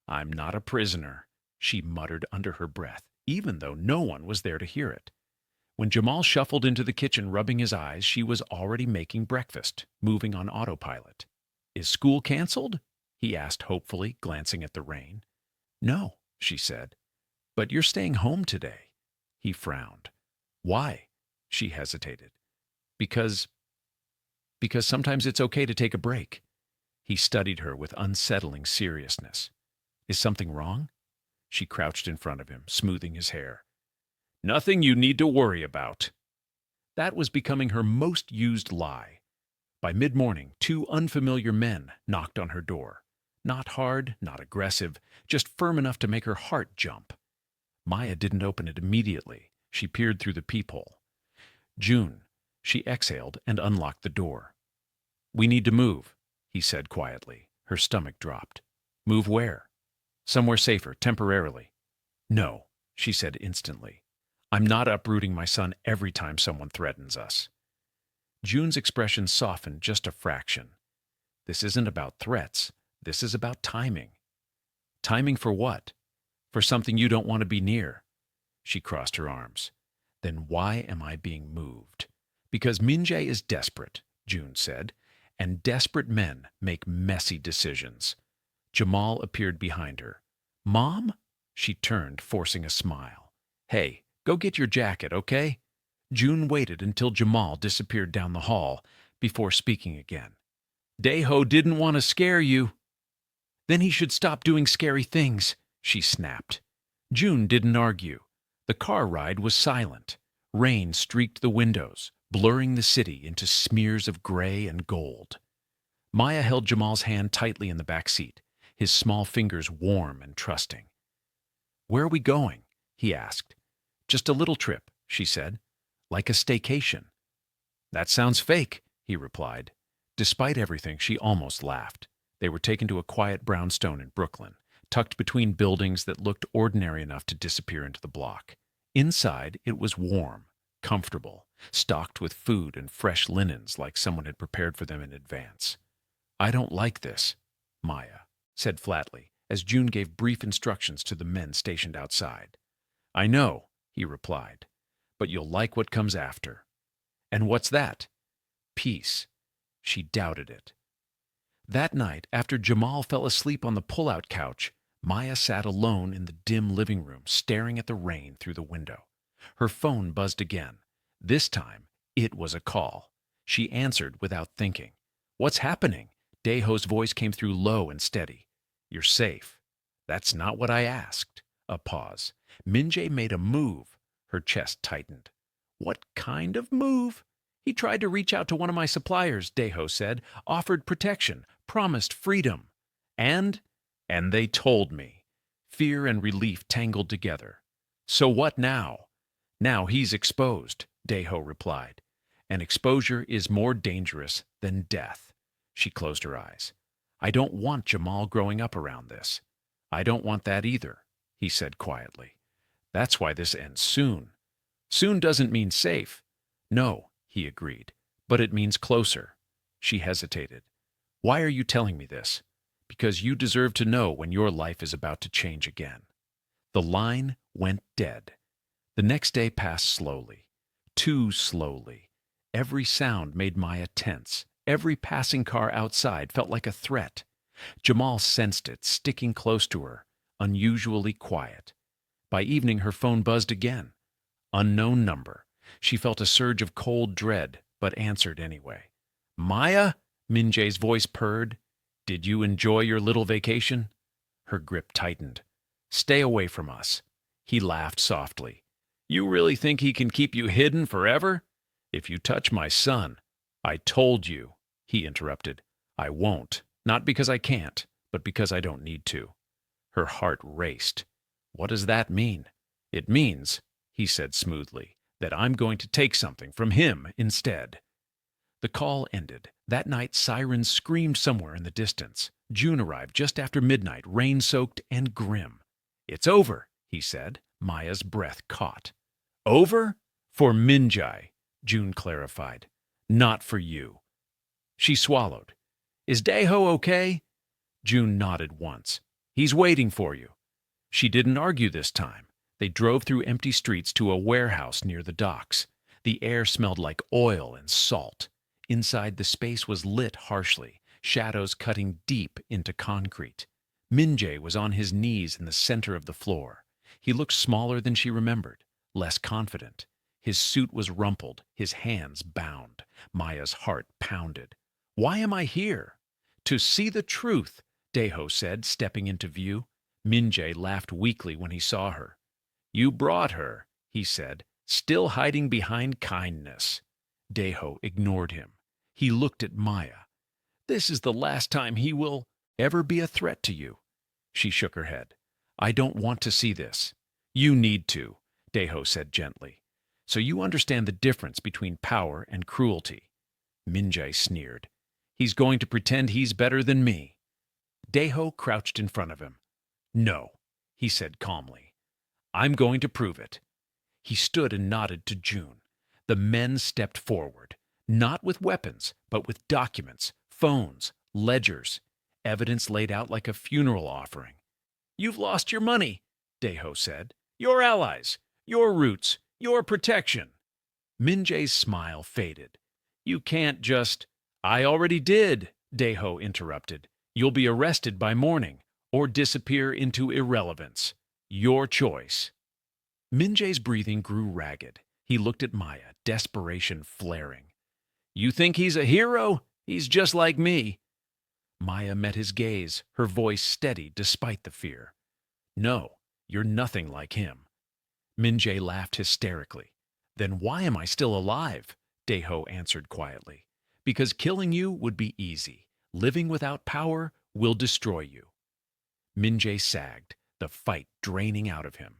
"I'm not a prisoner," she muttered under her breath, even though no one was there to hear it. When Jamal shuffled into the kitchen rubbing his eyes, she was already making breakfast, moving on autopilot. "Is school canceled?" he asked hopefully, glancing at the rain. "No," she said. "But you're staying home today." He frowned. "Why?" She hesitated. Because sometimes it's okay to take a break." He studied her with unsettling seriousness. "Is something wrong?" She crouched in front of him, smoothing his hair. "Nothing you need to worry about." That was becoming her most used lie. By mid-morning, 2 unfamiliar men knocked on her door. Not hard, not aggressive, just firm enough to make her heart jump. Maya didn't open it immediately. She peered through the peephole. June. She exhaled and unlocked the door. We need to move, he said quietly. Her stomach dropped. Move where? Somewhere safer, temporarily. No, she said instantly. I'm not uprooting my son every time someone threatens us. June's expression softened just a fraction. This isn't about threats. This is about timing. Timing for what? For something you don't want to be near. She crossed her arms. Then why am I being moved? Because Min-jae is desperate, June said, and desperate men make messy decisions. Jamal appeared behind her. Mom? She turned, forcing a smile. Hey, go get your jacket, okay? June waited until Jamal disappeared down the hall before speaking again. Dae-ho didn't want to scare you. Then he should stop doing scary things, she snapped. June didn't argue. The car ride was silent. Rain streaked the windows, blurring the city into smears of gray and gold. Maya held Jamal's hand tightly in the back seat, his small fingers warm and trusting. Where are we going? He asked. Just a little trip, she said. Like a staycation. That sounds fake, he replied. Despite everything, she almost laughed. They were taken to a quiet brownstone in Brooklyn, tucked between buildings that looked ordinary enough to disappear into the block. Inside, it was warm, comfortable, stocked with food and fresh linens like someone had prepared for them in advance. I don't like this, Maya said flatly, as June gave brief instructions to the men stationed outside. I know, he replied, but you'll like what comes after. And what's that? Peace. She doubted it. That night, after Jamal fell asleep on the pull-out couch, Maya sat alone in the dim living room, staring at the rain through the window. Her phone buzzed again. This time, it was a call. She answered without thinking. What's happening? Dae-ho's voice came through low and steady. You're safe. That's not what I asked. A pause. Min-jae made a move. Her chest tightened. What kind of move? He tried to reach out to one of my suppliers, Dae-ho said, offered protection, promised freedom. And they told me. Fear and relief tangled together. So what now? Now he's exposed, Dae-ho replied. And exposure is more dangerous than death. She closed her eyes. I don't want Jamal growing up around this. I don't want that either, he said quietly. That's why this ends soon. Soon doesn't mean safe. No, he agreed, but it means closer. She hesitated. Why are you telling me this? Because you deserve to know when your life is about to change again. The line went dead. The next day passed slowly, too slowly. Every sound made Maya tense. Every passing car outside felt like a threat. Jamal sensed it, sticking close to her, unusually quiet. By evening, her phone buzzed again. Unknown number. She felt a surge of cold dread, but answered anyway. Maya? Min-jae's voice purred. Did you enjoy your little vacation? Her grip tightened. Stay away from us. He laughed softly. You really think he can keep you hidden forever? If you touch my son, I told you, he interrupted. I won't. Not because I can't, but because I don't need to. Her heart raced. What does that mean? It means, he said smoothly, that I'm going to take something from him instead. The call ended. That night, sirens screamed somewhere in the distance. June arrived just after midnight, rain-soaked and grim. It's over, he said. Maya's breath caught. Over? For Min-jae, June clarified. Not for you. She swallowed. Is Dae-ho okay? June nodded once. He's waiting for you. She didn't argue this time. They drove through empty streets to a warehouse near the docks. The air smelled like oil and salt. Inside, the space was lit harshly, shadows cutting deep into concrete. Min-jae was on his knees in the center of the floor. He looked smaller than she remembered, less confident. His suit was rumpled, his hands bound. Maya's heart pounded. Why am I here? To see the truth, Dae-ho said, stepping into view. Min-jae laughed weakly when he saw her. You brought her, he said, still hiding behind kindness. Dae-ho ignored him. He looked at Maya. This is the last time he will ever be a threat to you. She shook her head. I don't want to see this. You need to, Dae-ho said gently. So you understand the difference between power and cruelty. Min-jae sneered. He's going to pretend he's better than me. Daeho crouched in front of him. No, he said calmly. I'm going to prove it. He stood and nodded to June. The men stepped forward, not with weapons, but with documents, phones, ledgers, evidence laid out like a funeral offering. You've lost your money, Daeho said. Your allies, your roots, your protection. Min-jae's smile faded. You can't just... I already did, Daeho interrupted. You'll be arrested by morning, or disappear into irrelevance. Your choice. Min-jae's breathing grew ragged. He looked at Maya, desperation flaring. You think he's a hero? He's just like me. Maya met his gaze, her voice steady despite the fear. No, you're nothing like him. Min-jae laughed hysterically. Then why am I still alive? Daeho answered quietly. Because killing you would be easy. Living without power will destroy you. Min-jae sagged, the fight draining out of him.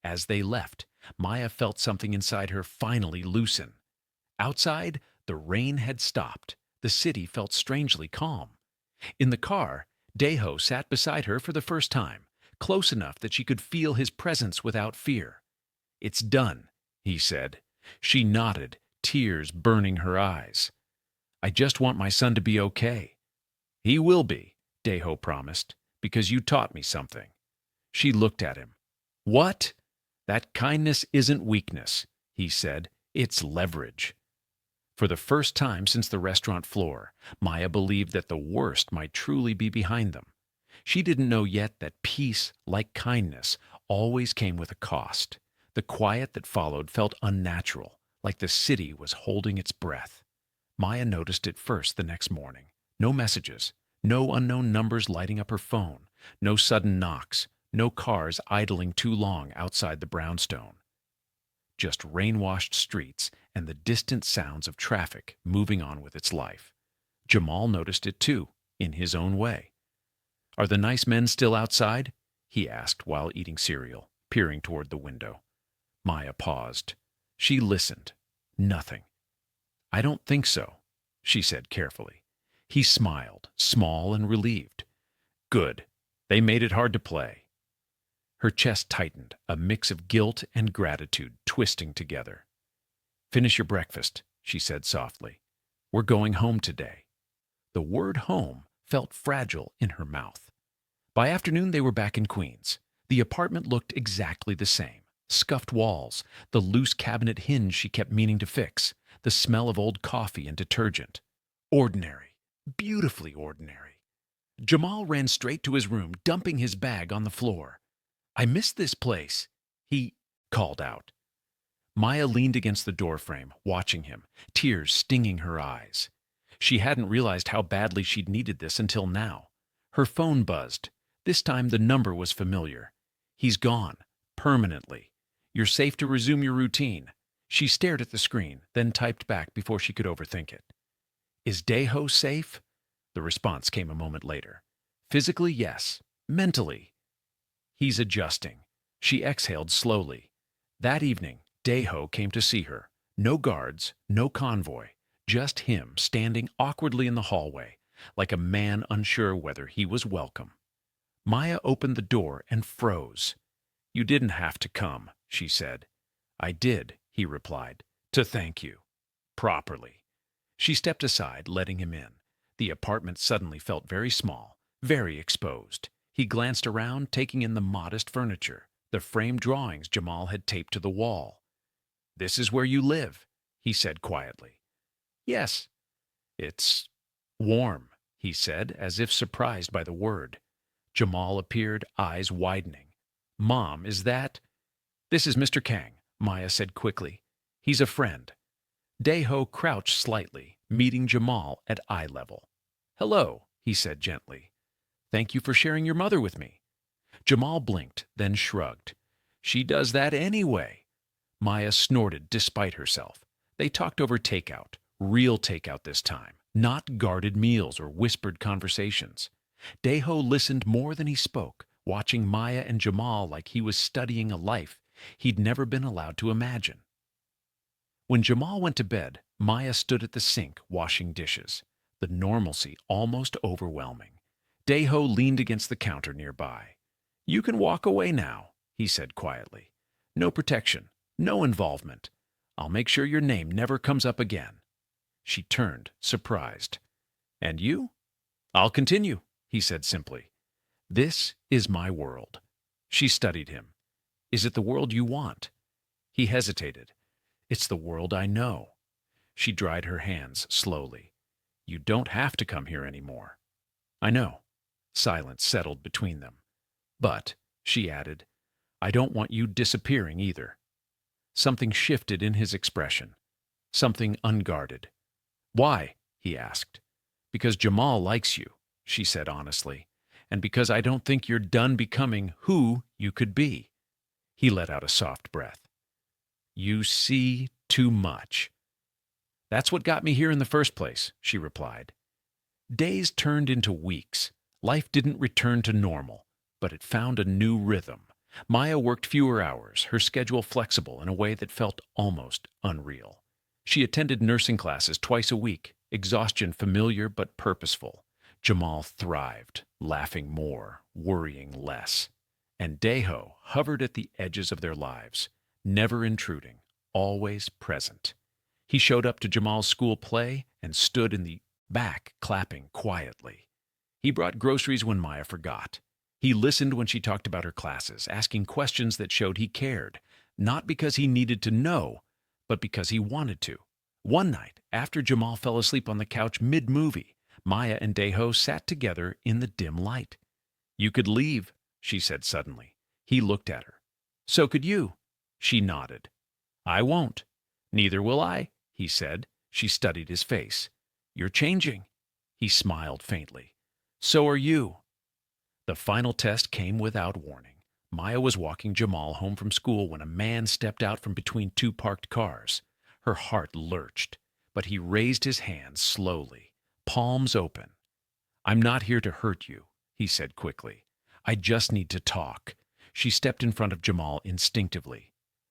As they left, Maya felt something inside her finally loosen. Outside, the rain had stopped. The city felt strangely calm. In the car, Daeho sat beside her for the first time, close enough that she could feel his presence without fear. It's done, he said. She nodded, tears burning her eyes. I just want my son to be okay. He will be, Daeho promised, because you taught me something. She looked at him. What? That kindness isn't weakness, he said. It's leverage. For the first time since the restaurant floor, Maya believed that the worst might truly be behind them. She didn't know yet that peace, like kindness, always came with a cost. The quiet that followed felt unnatural, like the city was holding its breath. Maya noticed it first the next morning. No messages, no unknown numbers lighting up her phone, no sudden knocks, no cars idling too long outside the brownstone. Just rain-washed streets and the distant sounds of traffic moving on with its life. Jamal noticed it too, in his own way. Are the nice men still outside? He asked while eating cereal, peering toward the window. Maya paused. She listened. Nothing. I don't think so, she said carefully. He smiled, small and relieved. Good. They made it hard to play. Her chest tightened, a mix of guilt and gratitude twisting together. Finish your breakfast, she said softly. We're going home today. The word home felt fragile in her mouth. By afternoon, they were back in Queens. The apartment looked exactly the same. Scuffed walls, the loose cabinet hinge she kept meaning to fix, the smell of old coffee and detergent. Ordinary, beautifully ordinary. Jamal ran straight to his room, dumping his bag on the floor. I miss this place, he called out. Maya leaned against the doorframe, watching him, tears stinging her eyes. She hadn't realized how badly she'd needed this until now. Her phone buzzed. This time the number was familiar. He's gone, permanently. You're safe to resume your routine. She stared at the screen, then typed back before she could overthink it. Is Daeho safe? The response came a moment later. Physically, yes. Mentally, he's adjusting. She exhaled slowly. That evening, Daeho came to see her. No guards, no convoy, just him standing awkwardly in the hallway, like a man unsure whether he was welcome. Maya opened the door and froze. You didn't have to come, she said. I did, he replied, to thank you. Properly. She stepped aside, letting him in. The apartment suddenly felt very small, very exposed. He glanced around, taking in the modest furniture, the framed drawings Jamal had taped to the wall. This is where you live, he said quietly. Yes. It's warm, he said, as if surprised by the word. Jamal appeared, eyes widening. Mom, is that? This is Mr. Kang, Maya said quickly. He's a friend. Daeho crouched slightly, meeting Jamal at eye level. Hello, he said gently. Thank you for sharing your mother with me. Jamal blinked, then shrugged. She does that anyway. Maya snorted despite herself. They talked over takeout, real takeout this time, not guarded meals or whispered conversations. Daeho listened more than he spoke, watching Maya and Jamal like he was studying a life he'd never been allowed to imagine. When Jamal went to bed, Maya stood at the sink washing dishes, the normalcy almost overwhelming. Daeho leaned against the counter nearby. "You can walk away now," he said quietly. "No protection, no involvement. I'll make sure your name never comes up again." She turned, surprised. "And you?" "I'll continue," he said simply. "This is my world." She studied him. "Is it the world you want?" He hesitated. "It's the world I know." She dried her hands slowly. "You don't have to come here anymore." "I know." Silence settled between them. "But," she added, "I don't want you disappearing either." Something shifted in his expression. Something unguarded. "Why?" he asked. "Because Jamal likes you," she said honestly, "and because I don't think you're done becoming who you could be." He let out a soft breath. "You see too much." "That's what got me here in the first place," she replied. Days turned into weeks. Life didn't return to normal, but it found a new rhythm. Maya worked fewer hours, her schedule flexible in a way that felt almost unreal. She attended nursing classes twice a week, exhaustion familiar but purposeful. Jamal thrived, laughing more, worrying less. And Daeho hovered at the edges of their lives, never intruding, always present. He showed up to Jamal's school play and stood in the back clapping quietly. He brought groceries when Maya forgot. He listened when she talked about her classes, asking questions that showed he cared, not because he needed to know, but because he wanted to. One night, after Jamal fell asleep on the couch mid-movie, Maya and Daeho sat together in the dim light. "You could leave," she said suddenly. He looked at her. "So could you." She nodded. "I won't." "Neither will I," he said. She studied his face. "You're changing." He smiled faintly. "So are you." The final test came without warning. Maya was walking Jamal home from school when a man stepped out from between two parked cars. Her heart lurched, but he raised his hands slowly, palms open. "I'm not here to hurt you," he said quickly. "I just need to talk." She stepped in front of Jamal instinctively.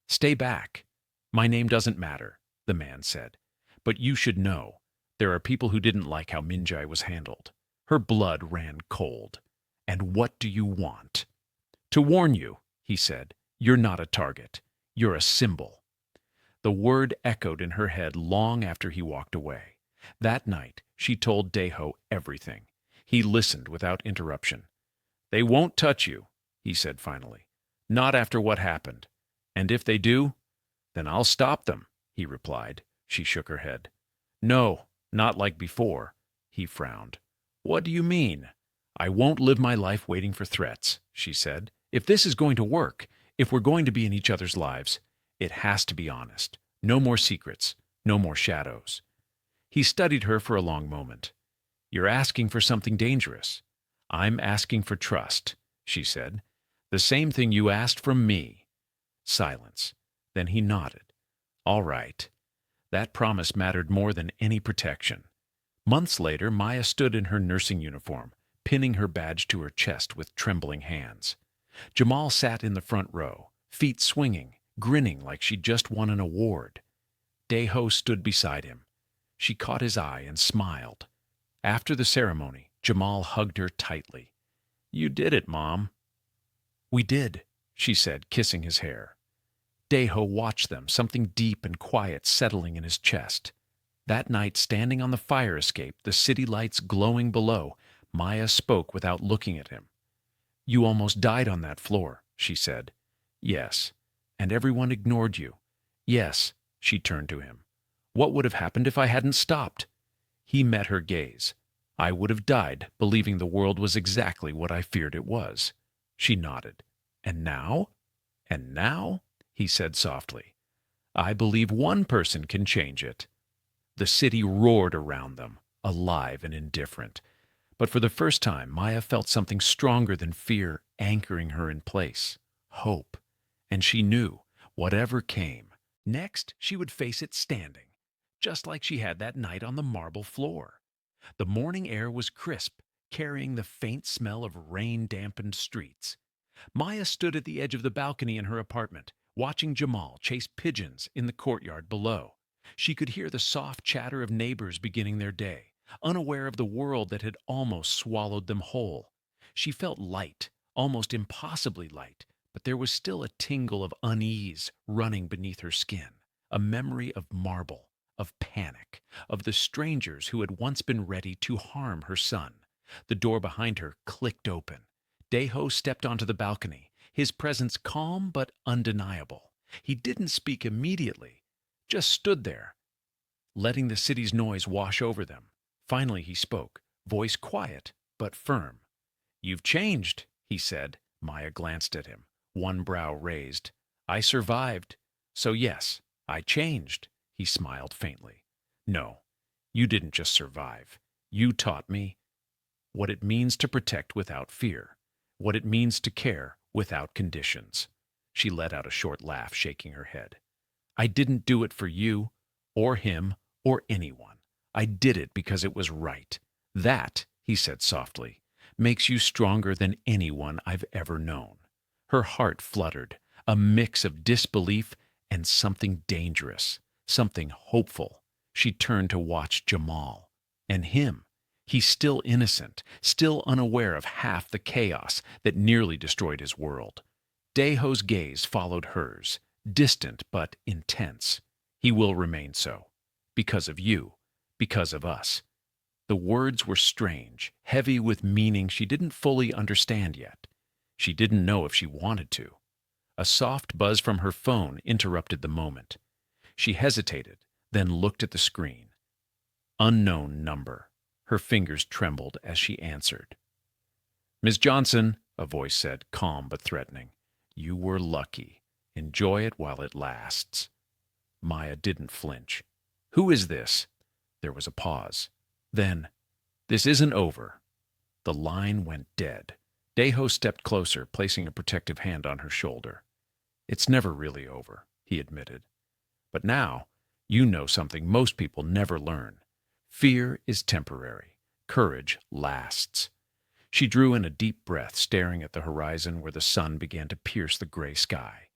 "Stay back." "My name doesn't matter," the man said. "But you should know. There are people who didn't like how Minjai was handled." Her blood ran cold. "And what do you want?" "To warn you," he said, "you're not a target. You're a symbol." The word echoed in her head long after he walked away. That night, she told Daeho everything. He listened without interruption. "They won't touch you," he said finally. "Not after what happened. And if they do, then I'll stop them," he replied. She shook her head. "No, not like before," he frowned. "What do you mean?" "I won't live my life waiting for threats," she said. "If this is going to work, if we're going to be in each other's lives, it has to be honest. No more secrets, no more shadows." He studied her for a long moment. "You're asking for something dangerous." "I'm asking for trust," she said. "The same thing you asked from me." Silence. Then he nodded. "All right." That promise mattered more than any protection. Months later, Maya stood in her nursing uniform, pinning her badge to her chest with trembling hands. Jamal sat in the front row, feet swinging, grinning like she'd just won an award. Daeho stood beside him. She caught his eye and smiled. After the ceremony, Jamal hugged her tightly. "You did it, Mom." "We did," she said, kissing his hair. Daeho watched them, something deep and quiet settling in his chest. That night, standing on the fire escape, the city lights glowing below, Maya spoke without looking at him. "You almost died on that floor," she said. "Yes." "And everyone ignored you." "Yes." She turned to him. "What would have happened if I hadn't stopped?" He met her gaze. "I would have died, believing the world was exactly what I feared it was." She nodded. "And now?" "And now?" he said softly. "I believe one person can change it." The city roared around them, alive and indifferent. But for the first time, Maya felt something stronger than fear anchoring her in place. Hope. And she knew, whatever came, next she would face it standing, just like she had that night on the marble floor. The morning air was crisp, carrying the faint smell of rain-dampened streets. Maya stood at the edge of the balcony in her apartment, watching Jamal chase pigeons in the courtyard below. She could hear the soft chatter of neighbors beginning their day, unaware of the world that had almost swallowed them whole. She felt light, almost impossibly light, but there was still a tingle of unease running beneath her skin, a memory of marble, of panic, of the strangers who had once been ready to harm her son. The door behind her clicked open. Daeho stepped onto the balcony, his presence calm but undeniable. He didn't speak immediately, just stood there, letting the city's noise wash over them. Finally he spoke, voice quiet but firm. "You've changed," he said. Maya glanced at him, one brow raised. "I survived. So yes, I changed," he smiled faintly. "No, you didn't just survive. You taught me what it means to protect without fear, what it means to care without conditions." She let out a short laugh, shaking her head. "I didn't do it for you, or him, or anyone. I did it because it was right. That," he said softly, "makes you stronger than anyone I've ever known." Her heart fluttered, a mix of disbelief and something dangerous, something hopeful. She turned to watch Jamal. And him. He's still innocent, still unaware of half the chaos that nearly destroyed his world. Daeho's gaze followed hers, distant but intense. "He will remain so. Because of you. Because of us." The words were strange, heavy with meaning she didn't fully understand yet. She didn't know if she wanted to. A soft buzz from her phone interrupted the moment. She hesitated, then looked at the screen. Unknown number. Her fingers trembled as she answered. "Miss Johnson," a voice said, calm but threatening. "You were lucky. Enjoy it while it lasts." Maya didn't flinch. "Who is this?" There was a pause. Then, "This isn't over." The line went dead. Daeho stepped closer, placing a protective hand on her shoulder. "It's never really over," he admitted. "But now, you know something most people never learn. Fear is temporary. Courage lasts." She drew in a deep breath, staring at the horizon where the sun began to pierce the gray sky.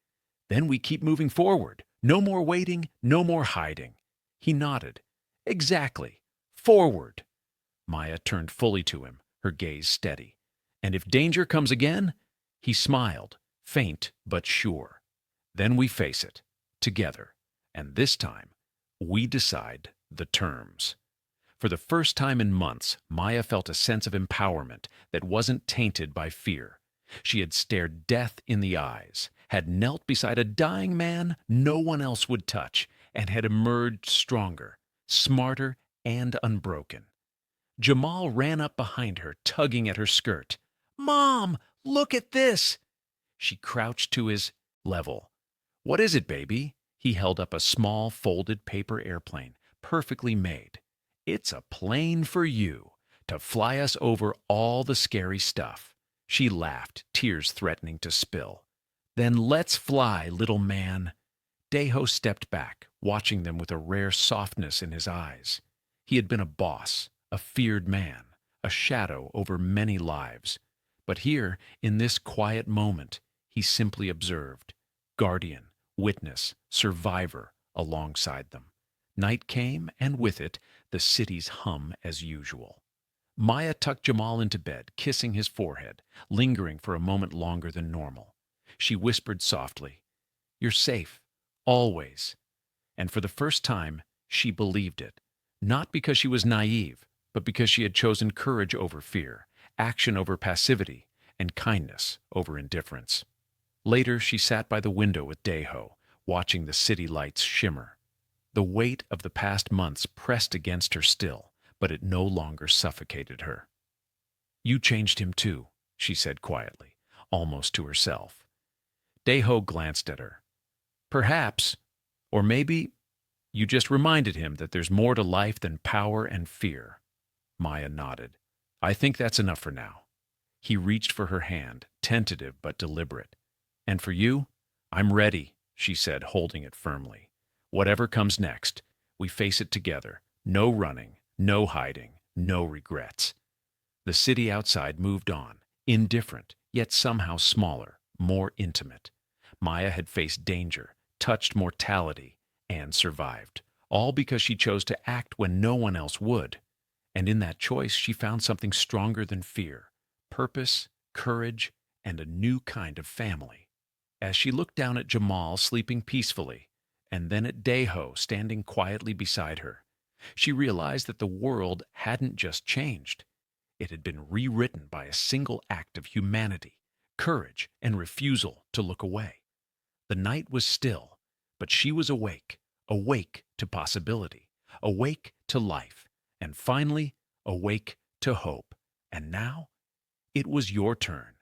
"Then we keep moving forward. No more waiting, no more hiding." He nodded. "Exactly. Forward." Maya turned fully to him, her gaze steady. "And if danger comes again?" He smiled, faint but sure. "Then we face it, together. And this time, we decide the terms." For the first time in months, Maya felt a sense of empowerment that wasn't tainted by fear. She had stared death in the eyes, had knelt beside a dying man no one else would touch, and had emerged stronger, smarter, and unbroken. Jamal ran up behind her, tugging at her skirt. "Mom, look at this!" She crouched to his level. "What is it, baby?" He held up a small, folded paper airplane, perfectly made. "It's a plane for you, to fly us over all the scary stuff." She laughed, tears threatening to spill. "Then let's fly, little man." Daeho stepped back, watching them with a rare softness in his eyes. He had been a boss, a feared man, a shadow over many lives. But here, in this quiet moment, he simply observed, guardian, witness, survivor, alongside them. Night came, and with it, the city's hum as usual. Maya tucked Jamal into bed, kissing his forehead, lingering for a moment longer than normal. She whispered softly, "You're safe, always." And for the first time, she believed it. Not because she was naive, but because she had chosen courage over fear, action over passivity, and kindness over indifference. Later, she sat by the window with Daeho, watching the city lights shimmer. The weight of the past months pressed against her still, but it no longer suffocated her. "You changed him too," she said quietly, almost to herself. Daeho glanced at her. "Perhaps, or maybe you just reminded him that there's more to life than power and fear." Maya nodded. "I think that's enough for now." He reached for her hand, tentative but deliberate. "And for you? I'm ready," she said, holding it firmly. "Whatever comes next, we face it together. No running, no hiding, no regrets." The city outside moved on, indifferent, yet somehow smaller, more intimate. Maya had faced danger, touched mortality, and survived, all because she chose to act when no one else would. And in that choice, she found something stronger than fear: purpose, courage, and a new kind of family. As she looked down at Jamal sleeping peacefully, and then at Daeho standing quietly beside her, she realized that the world hadn't just changed. It had been rewritten by a single act of humanity, courage, and refusal to look away. The night was still, but she was awake, awake to possibility, awake to life, and finally, awake to hope. And now, it was your turn.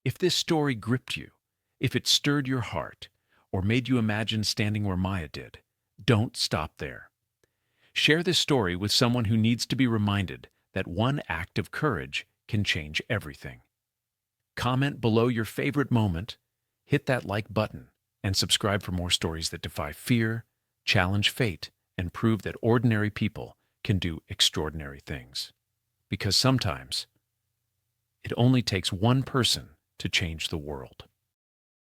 If this story gripped you, if it stirred your heart, or made you imagine standing where Maya did, don't stop there. Share this story with someone who needs to be reminded that one act of courage can change everything. Comment below your favorite moment, hit that like button, and subscribe for more stories that defy fear, challenge fate, and prove that ordinary people can do extraordinary things. Because sometimes, it only takes one person to change the world.